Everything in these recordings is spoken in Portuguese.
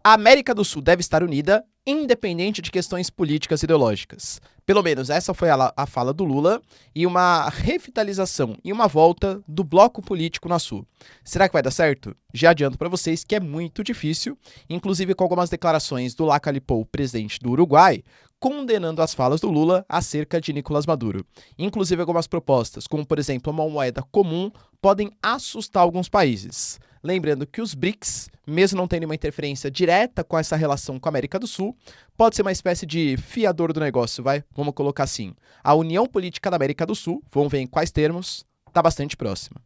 A América do Sul deve estar unida, independente de questões políticas e ideológicas. Pelo menos essa foi a fala do Lula e uma revitalização e uma volta do bloco político na Sul. Será que vai dar certo? Já adianto para vocês que é muito difícil, inclusive com algumas declarações do Lacalle Pou, presidente do Uruguai, condenando as falas do Lula acerca de Nicolás Maduro. Inclusive algumas propostas, como por exemplo uma moeda comum, podem assustar alguns países. Lembrando que os BRICS, mesmo não tendo uma interferência direta com essa relação com a América do Sul, pode ser uma espécie de fiador do negócio, vamos colocar assim. A união política da América do Sul, vamos ver em quais termos, está bastante próxima.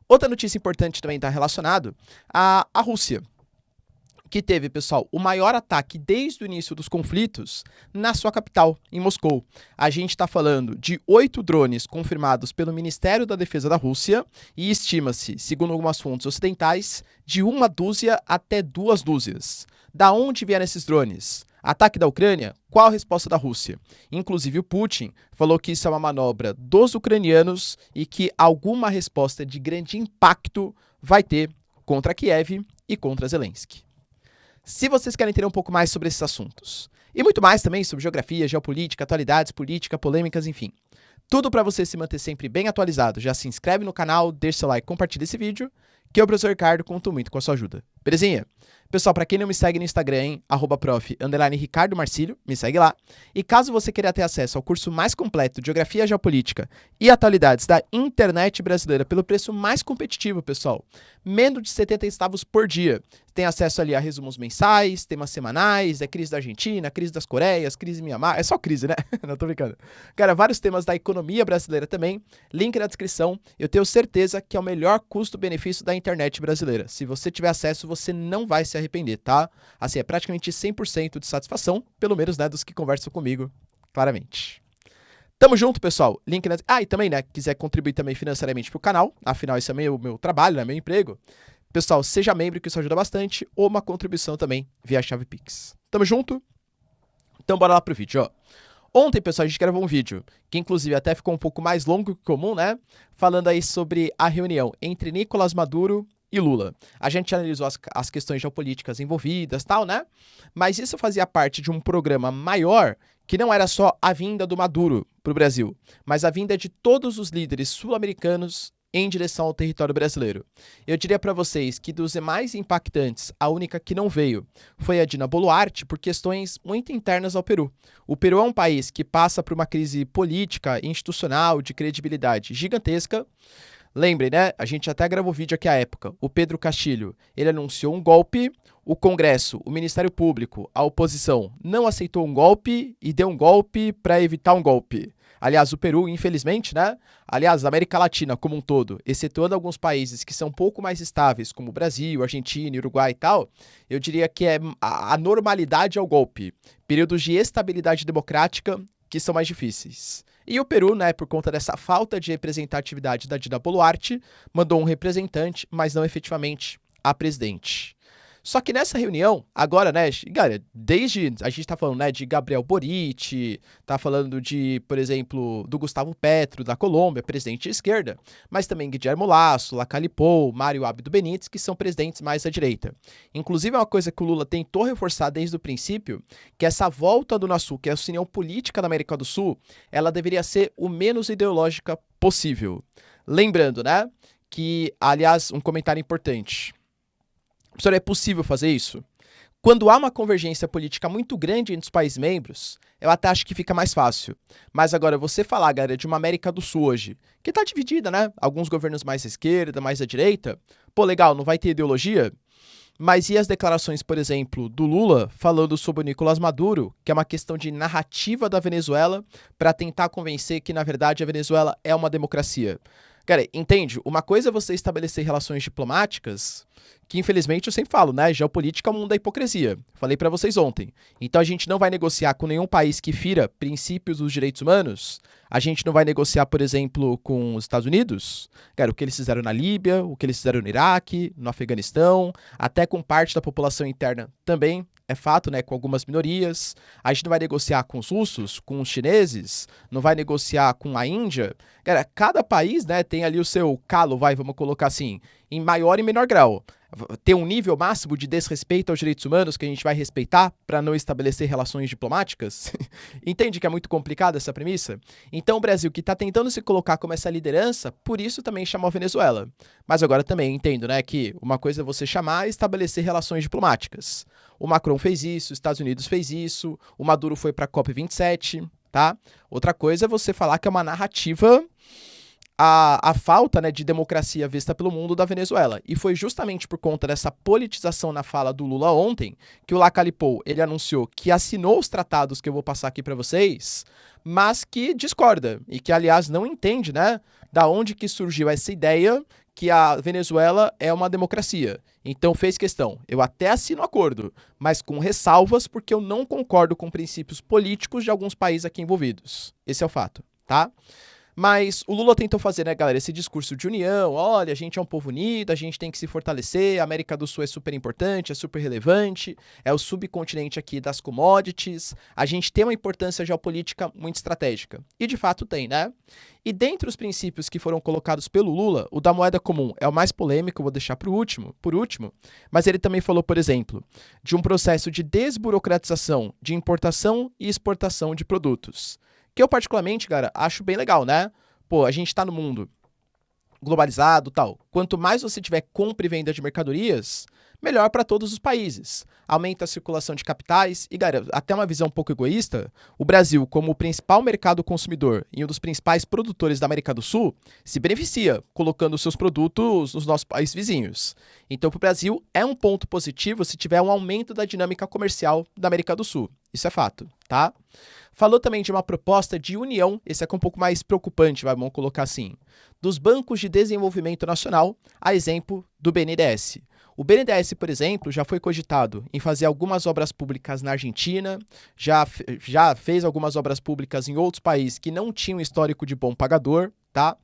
Outra notícia importante também está relacionado à Rússia, que teve, pessoal, o maior ataque desde o início dos conflitos na sua capital, em Moscou. A gente está falando de 8 drones confirmados pelo Ministério da Defesa da Rússia e estima-se, segundo algumas fontes ocidentais, de 1 dúzia até 2 dúzias. Da onde vieram esses drones? Ataque da Ucrânia? Qual a resposta da Rússia? Inclusive o Putin falou que isso é uma manobra dos ucranianos e que alguma resposta de grande impacto vai ter contra Kiev e contra Zelensky. Se vocês querem entender um pouco mais sobre esses assuntos, e muito mais também sobre geografia, geopolítica, atualidades, política, polêmicas, enfim, tudo para você se manter sempre bem atualizado, já se inscreve no canal, deixa seu like, compartilha esse vídeo, que eu, professor Ricardo, conto muito com a sua ajuda. Belezinha? Pessoal, para quem não me segue no Instagram, hein, @prof_Ricardo Marcílio, me segue lá. E caso você queira ter acesso ao curso mais completo de Geografia Geopolítica e Atualidades da internet brasileira pelo preço mais competitivo, pessoal, menos de 70 centavos por dia. Tem acesso ali a resumos mensais, temas semanais, crise da Argentina, crise das Coreias, crise Mianmar, é só crise, né? Não tô brincando. Cara, vários temas da economia brasileira também, link na descrição. Eu tenho certeza que é o melhor custo-benefício da internet brasileira. Se você tiver acesso, você não vai se arrepender, tá? Assim, é praticamente 100% de satisfação, pelo menos, né, dos que conversam comigo, claramente. Tamo junto, pessoal. Link na... e também, né, quiser contribuir também financeiramente pro canal, afinal, esse é meu trabalho, né, meu emprego. Pessoal, seja membro, que isso ajuda bastante, ou uma contribuição também via chave Pix. Tamo junto? Então bora lá pro vídeo, ó. Ontem, pessoal, a gente gravou um vídeo, que inclusive até ficou um pouco mais longo que comum, né? Falando aí sobre a reunião entre Nicolás Maduro e Lula. A gente analisou as questões geopolíticas envolvidas, tal, né? Mas isso fazia parte de um programa maior, que não era só a vinda do Maduro pro Brasil, mas a vinda de todos os líderes sul-americanos em direção ao território brasileiro. Eu diria para vocês que dos mais impactantes, a única que não veio foi a Dina Boluarte por questões muito internas ao Peru. O Peru é um país que passa por uma crise política, institucional, de credibilidade gigantesca. Lembrem, né? A gente até gravou vídeo aqui à época. O Pedro Castilho, ele anunciou um golpe, o Congresso, o Ministério Público, a oposição não aceitou um golpe e deu um golpe para evitar um golpe. Aliás, o Peru, infelizmente, né? Aliás, a América Latina como um todo, excetuando alguns países que são um pouco mais estáveis, como o Brasil, Argentina, Uruguai e tal, eu diria que é a normalidade ao golpe. Períodos de estabilidade democrática que são mais difíceis. E o Peru, né, por conta dessa falta de representatividade da Dina Boluarte, mandou um representante, mas não efetivamente a presidente. Só que nessa reunião, agora, né, galera, desde a gente tá falando, né, de Gabriel Boric, tá falando de, por exemplo, do Gustavo Petro, da Colômbia, presidente de esquerda, mas também Guillermo Lasso, Lacalle Pou, Mário Abdo Benítez, que são presidentes mais à direita. Inclusive, é uma coisa que o Lula tentou reforçar desde o princípio, que essa volta do Nasul, que é a união política da América do Sul, ela deveria ser o menos ideológica possível. Lembrando, né, que, aliás, um comentário importante. Professor, é possível fazer isso? Quando há uma convergência política muito grande entre os países membros, eu até acho que fica mais fácil. Mas agora, você falar, galera, de uma América do Sul hoje, que tá dividida, né? Alguns governos mais à esquerda, mais à direita. Pô, legal, não vai ter ideologia? Mas e as declarações, por exemplo, do Lula falando sobre o Nicolás Maduro, que é uma questão de narrativa da Venezuela para tentar convencer que, na verdade, a Venezuela é uma democracia? Cara, entende? Uma coisa é você estabelecer relações diplomáticas, que infelizmente eu sempre falo, né? Geopolítica é o mundo da hipocrisia. Falei pra vocês ontem. Então a gente não vai negociar com nenhum país que fira princípios dos direitos humanos. A gente não vai negociar, por exemplo, com os Estados Unidos. Cara, o que eles fizeram na Líbia, o que eles fizeram no Iraque, no Afeganistão, até com parte da população interna também. É fato, né, com algumas minorias. A gente não vai negociar com os russos, com os chineses, não vai negociar com a Índia. Cara, cada país, né, tem ali o seu calo, vamos colocar assim, em maior e menor grau. ter um nível máximo de desrespeito aos direitos humanos que a gente vai respeitar para não estabelecer relações diplomáticas? Entende que é muito complicada essa premissa? Então o Brasil, que está tentando se colocar como essa liderança, por isso também chamou a Venezuela. Mas agora também entendo, né, que uma coisa é você chamar e estabelecer relações diplomáticas. O Macron fez isso, os Estados Unidos fez isso, o Maduro foi para a COP27, tá? Outra coisa é você falar que é uma narrativa a falta, né, de democracia vista pelo mundo da Venezuela. E foi justamente por conta dessa politização na fala do Lula ontem que o Lacalipou, ele anunciou que assinou os tratados que eu vou passar aqui para vocês, mas que discorda e que, aliás, não entende, né, da onde que surgiu essa ideia que a Venezuela é uma democracia. Então fez questão, eu até assino o acordo, mas com ressalvas porque eu não concordo com princípios políticos de alguns países aqui envolvidos. Esse é o fato, tá? Mas o Lula tentou fazer, né, galera, esse discurso de união, olha, a gente é um povo unido, a gente tem que se fortalecer, a América do Sul é super importante, é super relevante, é o subcontinente aqui das commodities, a gente tem uma importância geopolítica muito estratégica. E de fato tem, né? E dentre os princípios que foram colocados pelo Lula, o da moeda comum é o mais polêmico, eu vou deixar por último, mas ele também falou, por exemplo, de um processo de desburocratização de importação e exportação de produtos. Que eu, particularmente, cara, acho bem legal, né? Pô, a gente tá no mundo globalizado e tal. Quanto mais você tiver compra e venda de mercadorias, melhor para todos os países. Aumenta a circulação de capitais e, cara, até uma visão um pouco egoísta, o Brasil, como o principal mercado consumidor e um dos principais produtores da América do Sul, se beneficia colocando seus produtos nos nossos países vizinhos. Então, para o Brasil, é um ponto positivo se tiver um aumento da dinâmica comercial da América do Sul. Isso é fato, tá? Falou também de uma proposta de união, esse aqui é um pouco mais preocupante, vamos colocar assim, dos bancos de desenvolvimento nacional, a exemplo do BNDES. O BNDES, por exemplo, já foi cogitado em fazer algumas obras públicas na Argentina, já fez algumas obras públicas em outros países que não tinham histórico de bom pagador, tá?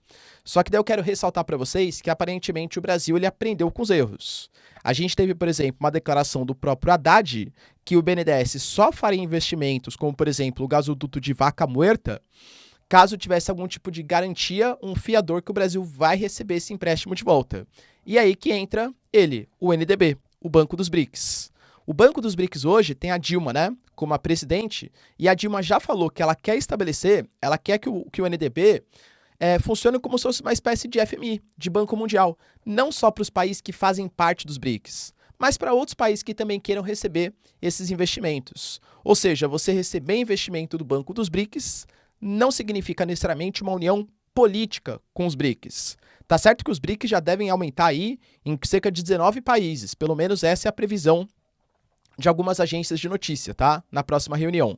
Só que daí eu quero ressaltar para vocês que aparentemente o Brasil ele aprendeu com os erros. A gente teve, por exemplo, uma declaração do próprio Haddad que o BNDES só faria investimentos, como por exemplo o gasoduto de Vaca Muerta, caso tivesse algum tipo de garantia, um fiador que o Brasil vai receber esse empréstimo de volta. E aí que entra ele, o NDB, o Banco dos BRICS. O Banco dos BRICS hoje tem a Dilma, né, como a presidente, e a Dilma já falou que ela quer estabelecer, ela quer que o NDB funcione como se fosse uma espécie de FMI, de Banco Mundial, não só para os países que fazem parte dos BRICS, mas para outros países que também queiram receber esses investimentos. Ou seja, você receber investimento do Banco dos BRICS não significa necessariamente uma união política com os BRICS. Tá certo que os BRICS já devem aumentar aí em cerca de 19 países, pelo menos essa é a previsão de algumas agências de notícia, tá? Na próxima reunião.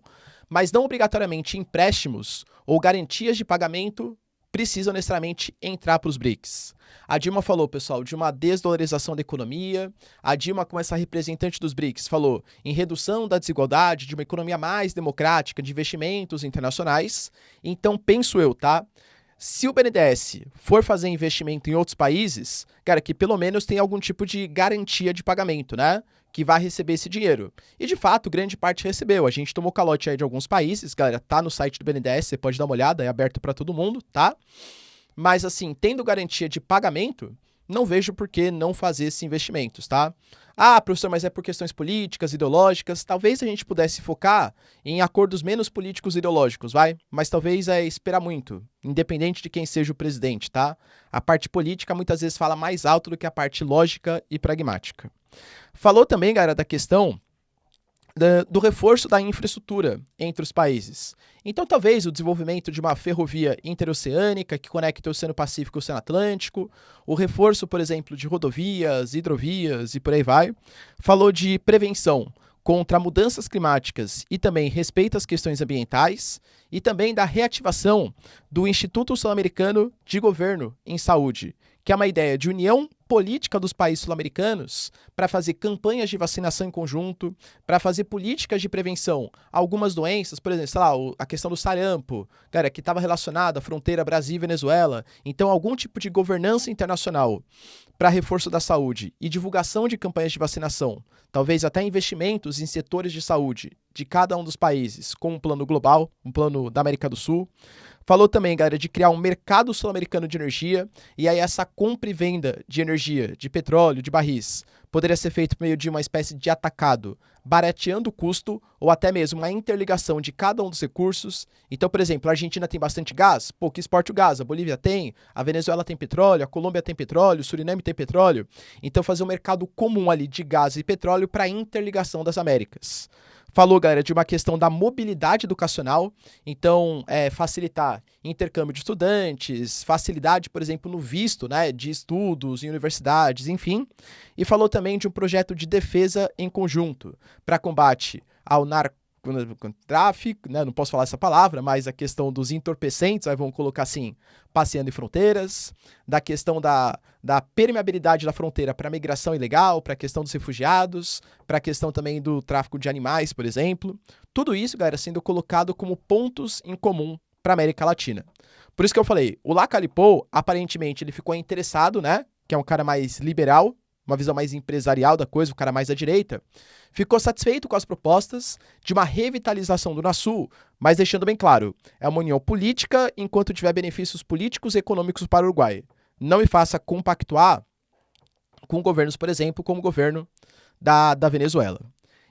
Mas não obrigatoriamente empréstimos ou garantias de pagamento precisam necessariamente entrar para os BRICS. A Dilma falou, pessoal, de uma desdolarização da economia. A Dilma, como essa representante dos BRICS, falou em redução da desigualdade, de uma economia mais democrática, de investimentos internacionais. Então, penso eu, tá? Se o BNDES for fazer investimento em outros países, cara, que pelo menos tem algum tipo de garantia de pagamento, né? Que vai receber esse dinheiro. E, de fato, grande parte recebeu. A gente tomou calote aí de alguns países, galera, tá no site do BNDES, você pode dar uma olhada, é aberto para todo mundo, tá? Mas, assim, tendo garantia de pagamento, não vejo por que não fazer esses investimentos, tá? Ah, professor, mas é por questões políticas, ideológicas. Talvez a gente pudesse focar em acordos menos políticos e ideológicos, vai? Mas talvez esperar muito, independente de quem seja o presidente, tá? A parte política muitas vezes fala mais alto do que a parte lógica e pragmática. Falou também, galera, da questão do reforço da infraestrutura entre os países. Então, talvez o desenvolvimento de uma ferrovia interoceânica que conecte o Oceano Pacífico e o Oceano Atlântico, o reforço, por exemplo, de rodovias, hidrovias e por aí vai. Falou de prevenção contra mudanças climáticas e também respeito às questões ambientais e também da reativação do Instituto Sul-Americano de Governo em Saúde, que é uma ideia de união política dos países sul-americanos para fazer campanhas de vacinação em conjunto, para fazer políticas de prevenção a algumas doenças, por exemplo, sei lá, a questão do sarampo, cara, que estava relacionada à fronteira Brasil e Venezuela. Então, algum tipo de governança internacional para reforço da saúde e divulgação de campanhas de vacinação, talvez até investimentos em setores de saúde de cada um dos países, com um plano global, um plano da América do Sul. Falou também, galera, de criar um mercado sul-americano de energia, e aí essa compra e venda de energia, de petróleo, de barris, poderia ser feito por meio de uma espécie de atacado, barateando o custo ou até mesmo uma interligação de cada um dos recursos. Então, por exemplo, a Argentina tem bastante gás, pô, que exporte o gás, a Bolívia tem, a Venezuela tem petróleo, a Colômbia tem petróleo, o Suriname tem petróleo. Então, fazer um mercado comum ali de gás e petróleo para interligação das Américas. Falou, galera, de uma questão da mobilidade educacional, então facilitar intercâmbio de estudantes, facilidade, por exemplo, no visto, né, de estudos em universidades, enfim. E falou também de um projeto de defesa em conjunto para combate ao narcotráfico, né, não posso falar essa palavra, mas a questão dos entorpecentes, aí vamos colocar assim, passeando em fronteiras, da questão da permeabilidade da fronteira para a migração ilegal, para a questão dos refugiados, para a questão também do tráfico de animais, por exemplo. Tudo isso, galera, sendo colocado como pontos em comum para a América Latina. Por isso que eu falei, o Lacalle-Pou, aparentemente, ele ficou interessado, né, que é um cara mais liberal, uma visão mais empresarial da coisa, o cara mais à direita, ficou satisfeito com as propostas de uma revitalização do Unasul, mas deixando bem claro, é uma união política enquanto tiver benefícios políticos e econômicos para o Uruguai. Não me faça compactuar com governos, por exemplo, como o governo da Venezuela.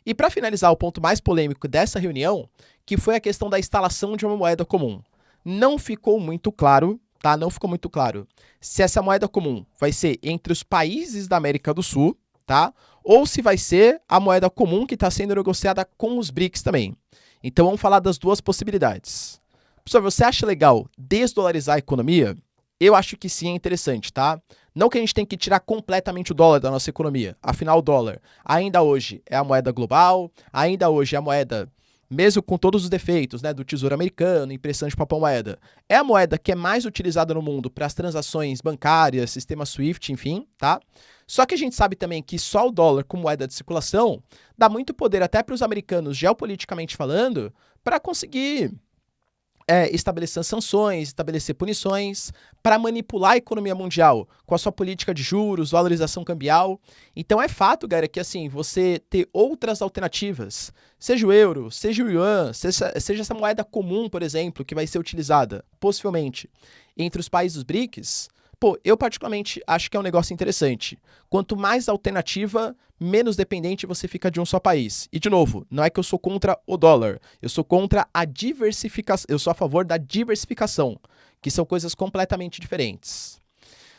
E para finalizar, o ponto mais polêmico dessa reunião, que foi a questão da instalação de uma moeda comum. Não ficou muito claro, tá? Não ficou muito claro se essa moeda comum vai ser entre os países da América do Sul, tá? Ou se vai ser a moeda comum que está sendo negociada com os BRICS também. Então vamos falar das duas possibilidades. Professor, você acha legal desdolarizar a economia? Eu acho que sim, é interessante, tá? Não que a gente tenha que tirar completamente o dólar da nossa economia. Afinal, o dólar ainda hoje é a moeda global, ainda hoje é a moeda, mesmo com todos os defeitos, né, do Tesouro Americano, impressão de papel moeda, é a moeda que é mais utilizada no mundo para as transações bancárias, sistema SWIFT, enfim, tá? Só que a gente sabe também que só o dólar como moeda de circulação dá muito poder até para os americanos, geopoliticamente falando, para conseguir estabelecer sanções, estabelecer punições, para manipular a economia mundial com a sua política de juros, valorização cambial. Então é fato, galera, que assim, você ter outras alternativas, seja o euro, seja o yuan, seja essa moeda comum, por exemplo, que vai ser utilizada, possivelmente, entre os países dos BRICS, pô, eu particularmente acho que é um negócio interessante. Quanto mais alternativa, menos dependente você fica de um só país. E, de novo, não é que eu sou contra o dólar. Eu sou contra a diversificação. Eu sou a favor da diversificação, que são coisas completamente diferentes.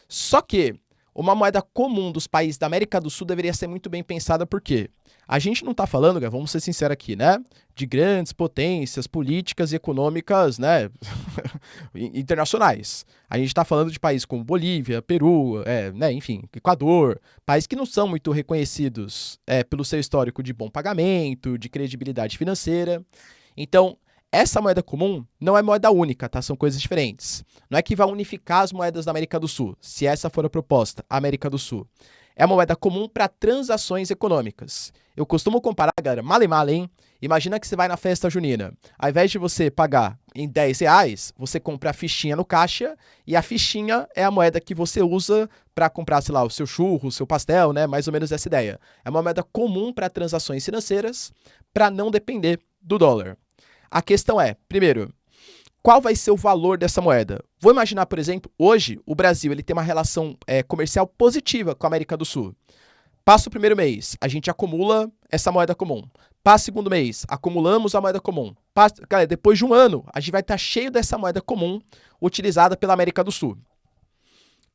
Só que uma moeda comum dos países da América do Sul deveria ser muito bem pensada, por quê? A gente não está falando, vamos ser sinceros aqui, né, de grandes potências políticas e econômicas, né, internacionais. A gente está falando de países como Bolívia, Peru, né, enfim, Equador, países que não são muito reconhecidos pelo seu histórico de bom pagamento, de credibilidade financeira. Então, essa moeda comum não é moeda única, tá? São coisas diferentes. Não é que vai unificar as moedas da América do Sul, se essa for a proposta, América do Sul. É uma moeda comum para transações econômicas. Eu costumo comparar, galera, male, hein? Imagina que você vai na festa junina. Ao invés de você pagar em R$10, você compra a fichinha no caixa e a fichinha é a moeda que você usa para comprar, sei lá, o seu churro, o seu pastel, né? Mais ou menos essa ideia. É uma moeda comum para transações financeiras para não depender do dólar. A questão é, primeiro, qual vai ser o valor dessa moeda? Vou imaginar, por exemplo, hoje o Brasil ele tem uma relação comercial positiva com a América do Sul. Passa o primeiro mês, a gente acumula essa moeda comum. Passa o segundo mês, acumulamos a moeda comum. Galera, depois de um ano, a gente vai estar cheio dessa moeda comum utilizada pela América do Sul.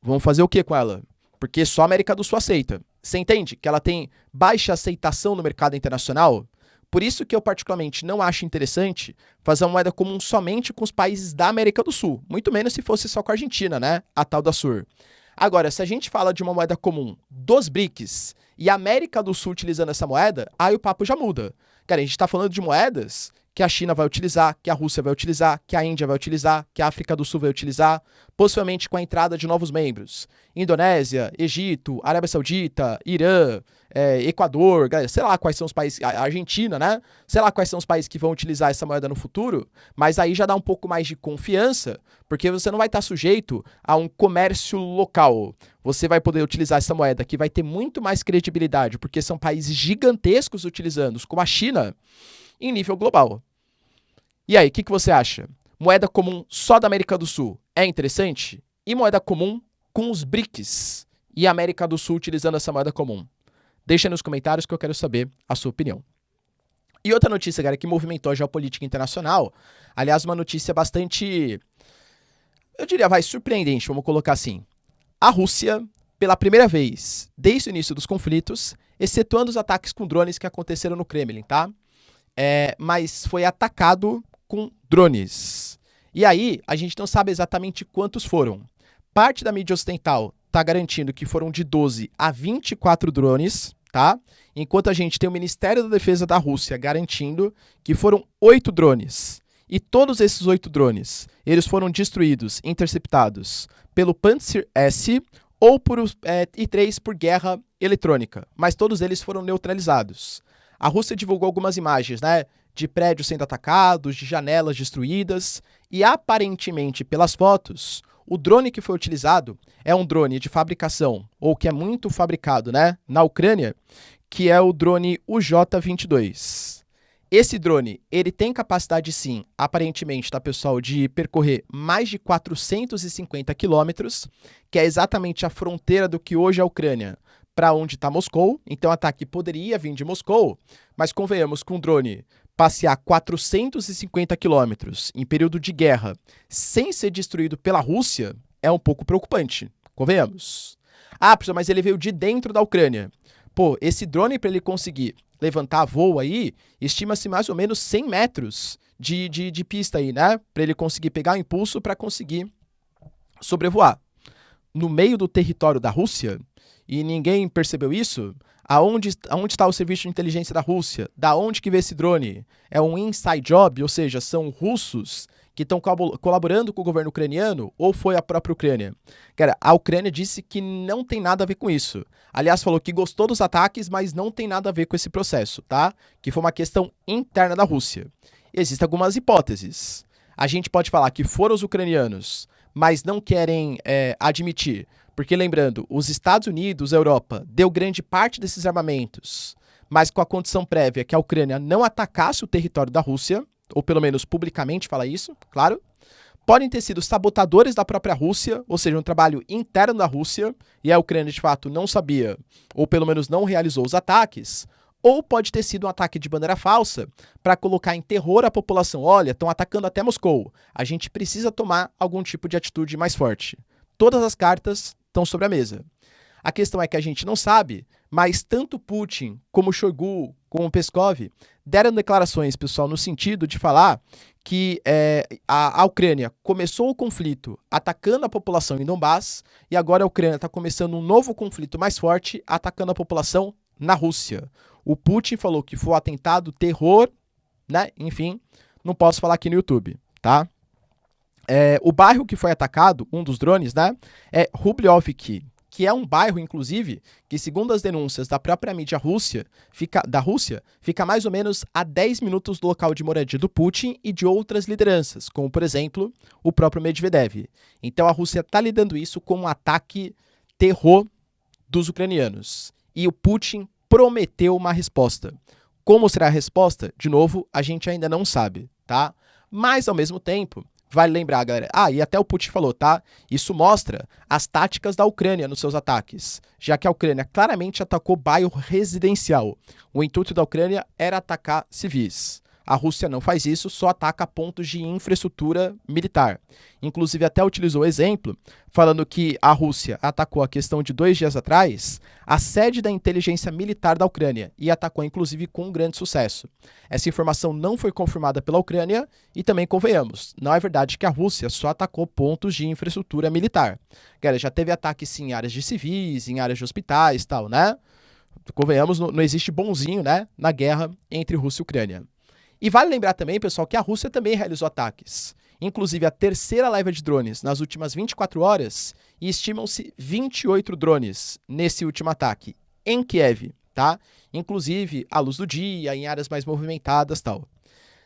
Vamos fazer o que com ela? Porque só a América do Sul aceita. Você entende que ela tem baixa aceitação no mercado internacional? Por isso que eu particularmente não acho interessante fazer uma moeda comum somente com os países da América do Sul. Muito menos se fosse só com a Argentina, né? A tal da Sur. Agora, se a gente fala de uma moeda comum dos BRICS e a América do Sul utilizando essa moeda, aí o papo já muda. Cara, a gente está falando de moedas que a China vai utilizar, que a Rússia vai utilizar, que a Índia vai utilizar, que a África do Sul vai utilizar, possivelmente com a entrada de novos membros. Indonésia, Egito, Arábia Saudita, Irã, Equador, sei lá quais são os países, a Argentina, né? Sei lá quais são os países que vão utilizar essa moeda no futuro, mas aí já dá um pouco mais de confiança, porque você não vai estar sujeito a um comércio local. Você vai poder utilizar essa moeda que vai ter muito mais credibilidade, porque são países gigantescos utilizando, como a China, em nível global. E aí, o que você acha? Moeda comum só da América do Sul é interessante? E moeda comum com os BRICS e a América do Sul utilizando essa moeda comum? Deixa nos comentários que eu quero saber a sua opinião. E outra notícia, galera, que movimentou a geopolítica internacional, aliás, uma notícia bastante, eu diria, surpreendente, vamos colocar assim. A Rússia, pela primeira vez desde o início dos conflitos, excetuando os ataques com drones que aconteceram no Kremlin, tá? Mas foi atacado com drones. E aí, a gente não sabe exatamente quantos foram. Parte da mídia ocidental está garantindo que foram de 12 a 24 drones, tá? Enquanto a gente tem o Ministério da Defesa da Rússia garantindo que foram 8 drones. E todos esses 8 drones, eles foram destruídos, interceptados pelo Pantsir S ou por I-3 por guerra eletrônica. Mas todos eles foram neutralizados. A Rússia divulgou algumas imagens, né, de prédios sendo atacados, de janelas destruídas, e aparentemente, pelas fotos, o drone que foi utilizado é um drone de fabricação, ou que é muito fabricado, né, na Ucrânia, que é o drone UJ-22. Esse drone, ele tem capacidade sim, aparentemente, tá, pessoal, de percorrer mais de 450 quilômetros, que é exatamente a fronteira do que hoje é a Ucrânia, para onde está Moscou. Então o ataque poderia vir de Moscou, mas convenhamos com um drone passear 450 quilômetros em período de guerra sem ser destruído pela Rússia é um pouco preocupante, convenhamos. Ah, professor, mas ele veio de dentro da Ucrânia. Pô, esse drone, para ele conseguir levantar voo aí, estima-se mais ou menos 100 metros de pista aí, né? Para ele conseguir pegar o impulso para conseguir sobrevoar. No meio do território da Rússia, e ninguém percebeu isso, aonde está o serviço de inteligência da Rússia? Da onde que veio esse drone? É um inside job, ou seja, são russos que estão colaborando com o governo ucraniano, ou foi a própria Ucrânia? Cara, a Ucrânia disse que não tem nada a ver com isso. Aliás, falou que gostou dos ataques, mas não tem nada a ver com esse processo, tá? Que foi uma questão interna da Rússia. Existem algumas hipóteses. A gente pode falar que foram os ucranianos, mas não querem admitir. Porque, lembrando, os Estados Unidos, a Europa, deu grande parte desses armamentos, mas com a condição prévia que a Ucrânia não atacasse o território da Rússia, ou pelo menos publicamente fala isso, claro. Podem ter sido sabotadores da própria Rússia, ou seja, um trabalho interno da Rússia, e a Ucrânia de fato não sabia, ou pelo menos não realizou os ataques, ou pode ter sido um ataque de bandeira falsa para colocar em terror a população. Olha, estão atacando até Moscou, a gente precisa tomar algum tipo de atitude mais forte. Todas as cartas estão sobre a mesa. A questão é que a gente não sabe, mas tanto Putin como Shoigu, como Peskov, deram declarações, pessoal, no sentido de falar que a Ucrânia começou o conflito atacando a população em Donbass e agora a Ucrânia está começando um novo conflito mais forte atacando a população na Rússia. O Putin falou que foi um atentado, terror, né? Enfim, não posso falar aqui no YouTube, tá? O bairro que foi atacado, um dos drones, né, é Rubliovki, que é um bairro, inclusive, que, segundo as denúncias da própria mídia da Rússia, fica mais ou menos a 10 minutos do local de moradia do Putin e de outras lideranças, como, por exemplo, o próprio Medvedev. Então, a Rússia está lidando isso como um ataque terror dos ucranianos. E o Putin prometeu uma resposta. Como será a resposta? De novo, a gente ainda não sabe, tá? Mas, ao mesmo tempo, vale lembrar, galera. E até o Putin falou, tá? Isso mostra as táticas da Ucrânia nos seus ataques, já que a Ucrânia claramente atacou bairro residencial. O intuito da Ucrânia era atacar civis. A Rússia não faz isso, só ataca pontos de infraestrutura militar. Inclusive, até utilizou o exemplo, falando que a Rússia atacou a questão de 2 dias atrás a sede da inteligência militar da Ucrânia e atacou, inclusive, com um grande sucesso. Essa informação não foi confirmada pela Ucrânia e também convenhamos, não é verdade que a Rússia só atacou pontos de infraestrutura militar. Galera, já teve ataques sim, em áreas de civis, em áreas de hospitais e tal, né? Convenhamos, não existe bonzinho, né, na guerra entre Rússia e Ucrânia. E vale lembrar também, pessoal, que a Rússia também realizou ataques. Inclusive a terceira leva de drones nas últimas 24 horas e estimam-se 28 drones nesse último ataque em Kiev, tá? Inclusive à luz do dia, em áreas mais movimentadas, tal.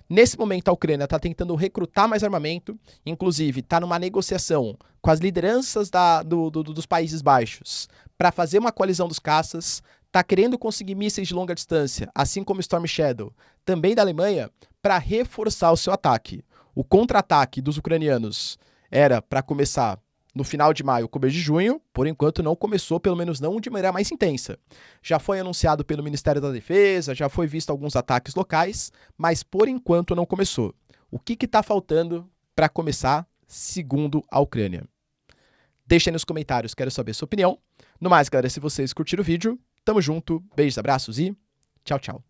Nesse momento a Ucrânia está tentando recrutar mais armamento, inclusive está numa negociação com as lideranças dos Países Baixos para fazer uma coalizão dos caças, está querendo conseguir mísseis de longa distância, assim como Storm Shadow, também da Alemanha, para reforçar o seu ataque. O contra-ataque dos ucranianos era, para começar, no final de maio, começo de junho, por enquanto não começou, pelo menos não de maneira mais intensa. Já foi anunciado pelo Ministério da Defesa, já foi visto alguns ataques locais, mas por enquanto não começou. O que está faltando para começar, segundo a Ucrânia? Deixa aí nos comentários, quero saber a sua opinião. No mais, galera, se vocês curtiram o vídeo, tamo junto, beijos, abraços e tchau, tchau.